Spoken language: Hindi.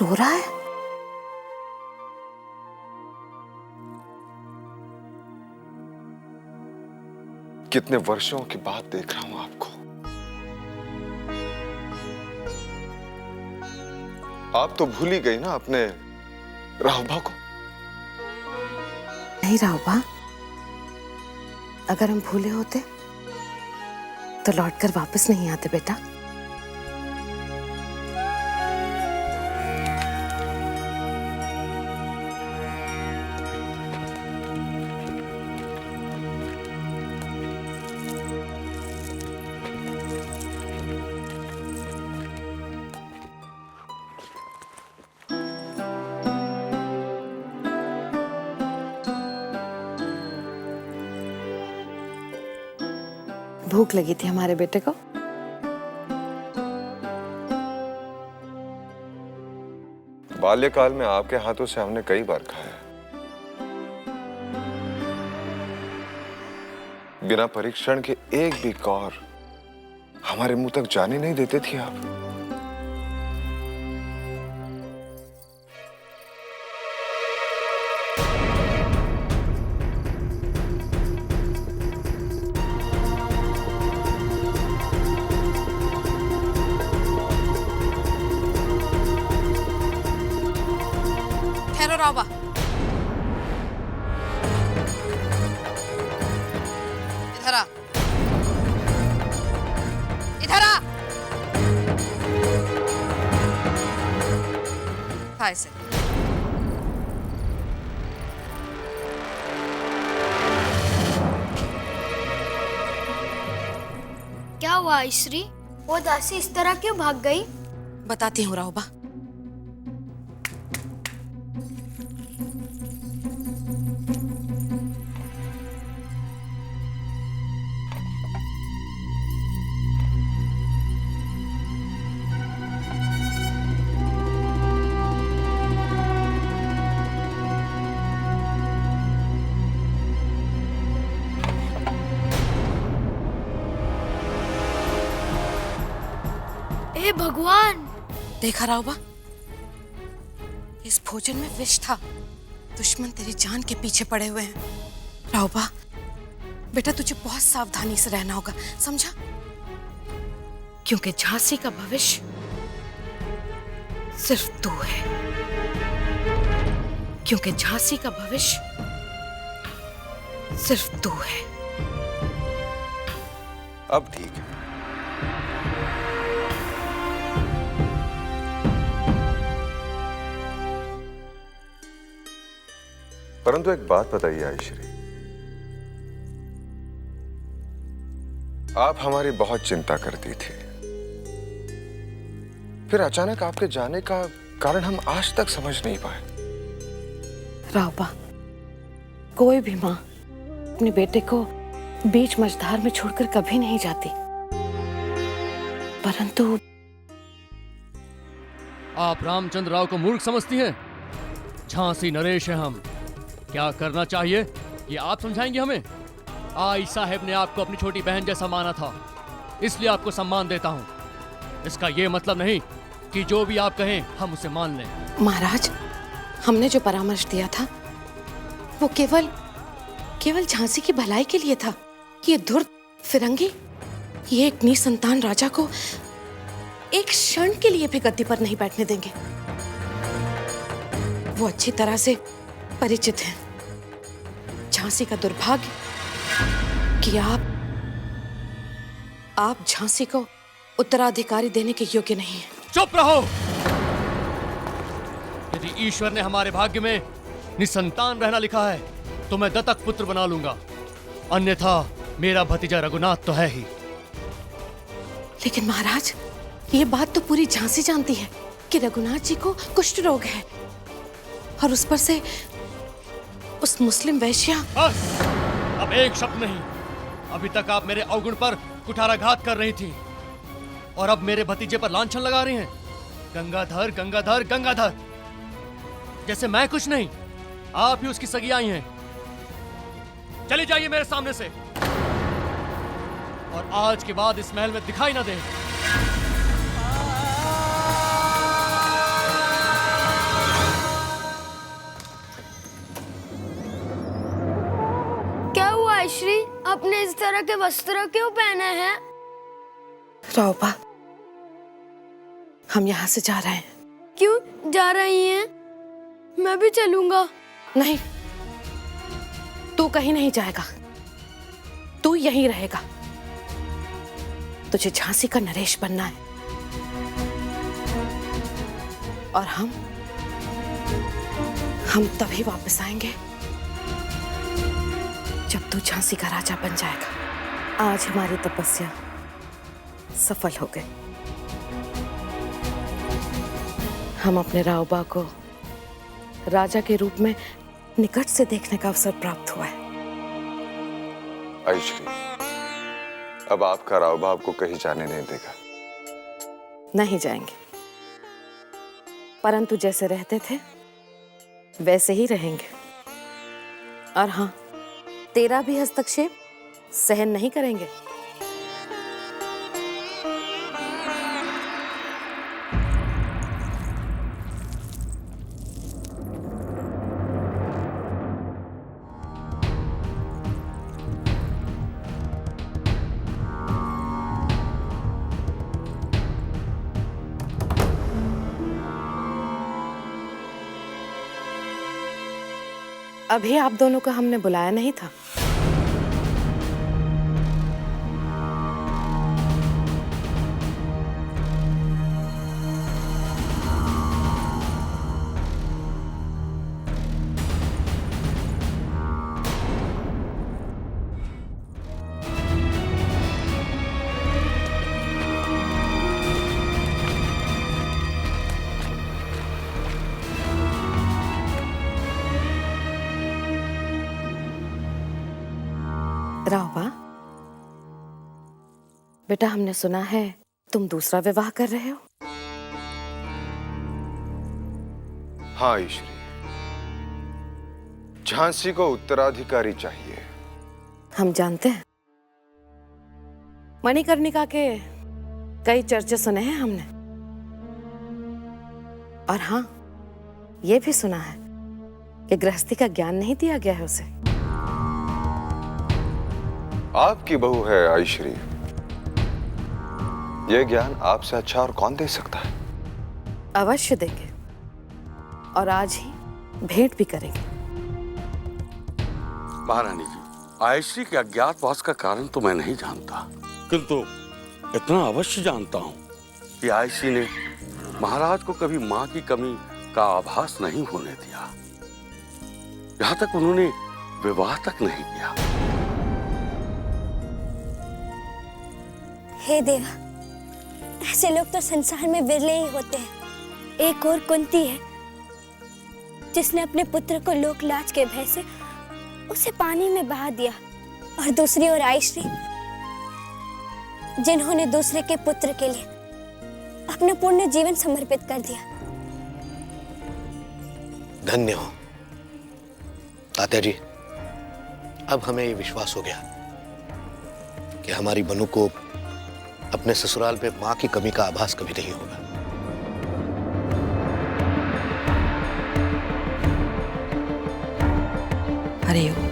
रो रहा है? कितने वर्षों के बाद देख रहा हूं आपको। आप तो भूल ही गई ना अपने राहुबा को। नहीं राहुबा, अगर हम भूले होते तो लौटकर वापस नहीं आते बेटा। भूख लगी थी हमारे बेटे को। बाल्यकाल में आपके हाथों से हमने कई बार खाया। बिना परीक्षण के एक भी कौर हमारे मुंह तक जाने नहीं देते थे आप। ठहरो राहुबा। इधर आ, इधर आ। खा इसे। क्या हुआ आइश्री? वो दासी इस तरह क्यों भाग गई? बताती हूँ राहुबा। हे भगवान! देखा राहुबा, इस भोजन में विष था। दुश्मन तेरी जान के पीछे पड़े हुए हैं। राहुबा बेटा, तुझे बहुत सावधानी से रहना होगा, समझा? क्योंकि झांसी का भविष्य सिर्फ तू है। क्योंकि झांसी का भविष्य सिर्फ तू है। अब ठीक है। परंतु एक बात बताइए आइश्री, आप हमारी बहुत चिंता करती थी, फिर अचानक आपके जाने का कारण हम आज तक समझ नहीं पाए। राहुबा, कोई भी माँ अपने बेटे को बीच मझधार में छोड़कर कभी नहीं जाती, परंतु आप रामचंद्र राव को मूर्ख समझती हैं? झांसी नरेश हैं हम। क्या करना चाहिए ये आप समझाएंगे हमें? आई साहब ने आपको अपनी छोटी बहन जैसा माना था, इसलिए आपको सम्मान देता हूं। इसका ये मतलब नहीं कि जो भी आप कहें हम उसे मान लें। महाराज, हमने जो परामर्श दिया था वो केवल झांसी की भलाई के लिए था। ये धूर्त फिरंगी, ये एक निसंतान राजा को एक क्षण के लिए भी गद्दी पर नहीं बैठने देंगे। वो अच्छी तरह से परिचित हैं। झांसी का दुर्भाग्य कि आप झांसी को उत्तराधिकारी देने के योग्य नहीं हैं। चुप रहो। यदि ईश्वर ने हमारे भाग्य में निसंतान रहना लिखा है तो मैं दत्तक पुत्र बना लूंगा, अन्यथा मेरा भतीजा रघुनाथ तो है ही। लेकिन महाराज, ये बात तो पूरी झांसी जानती है कि रघुनाथ जी को कुष्ठ रोग है, और उस पर से उस मुस्लिम वैश्या। बस, अब एक शब्द नहीं। अभी तक आप मेरे अवगुण पर कुठाराघात कर रही थी और अब मेरे भतीजे पर लांछन लगा रही हैं। गंगाधर गंगाधर गंगाधर, जैसे मैं कुछ नहीं, आप ही उसकी सगी आई हैं। चली जाइए मेरे सामने से, और आज के बाद इस महल में दिखाई ना दें। आयश्री, आपने इस तरह के वस्त्र क्यों पहने हैं? रावबा, हम यहाँ से जा रहे हैं। क्यों जा रही हैं? मैं भी चलूंगा। नहीं, तू कहीं नहीं जाएगा, तू यहीं रहेगा। तुझे झांसी का नरेश बनना है और हम तभी वापस आएंगे जब तू झांसी का राजा बन जाएगा। आज हमारी तपस्या सफल हो गई। हम अपने रावबा को राजा के रूप में निकट से देखने का अवसर प्राप्त हुआ है। आयश्री, अब आपका रावबा आपको कहीं जाने नहीं देगा। नहीं जाएंगे, परंतु जैसे रहते थे वैसे ही रहेंगे। और हाँ, तेरा भी हस्तक्षेप सहन नहीं करेंगे। अभी आप दोनों को हमने बुलाया नहीं था। रावबा, बेटा, हमने सुना है तुम दूसरा विवाह कर रहे हो। हाँ आयश्री, झांसी को उत्तराधिकारी चाहिए। हम जानते हैं, मणिकर्णिका के कई चर्चे सुने हैं हमने। और हाँ, ये भी सुना है कि गृहस्थी का ज्ञान नहीं दिया गया है उसे। आपकी बहू है आयश्री, यह ज्ञान आपसे अच्छा और कौन दे सकता है? अवश्य देंगे और आज ही भेंट भी करेंगे। महारानी जी, आयश्री के अज्ञातवास का कारण तो मैं नहीं जानता, किंतु इतना अवश्य जानता हूँ कि आयश्री ने महाराज को कभी माँ की कमी का आभास नहीं होने दिया। यहाँ तक उन्होंने विवाह तक नहीं किया। हे देवा, ऐसे लोग तो संसार में विरले ही होते हैं। एक और कुंती है जिसने अपने पुत्र को लोकलाज के भय से उसे पानी में बहा दिया, और दूसरी ओर आयश्री, जिन्होंने दूसरे के पुत्र के लिए अपना पूर्ण जीवन समर्पित कर दिया। धन्य हो तात्या जी, अब हमें ये विश्वास हो गया कि हमारी बनू को अपने ससुराल में मां की कमी का आभास कभी नहीं होगा। हरिओम।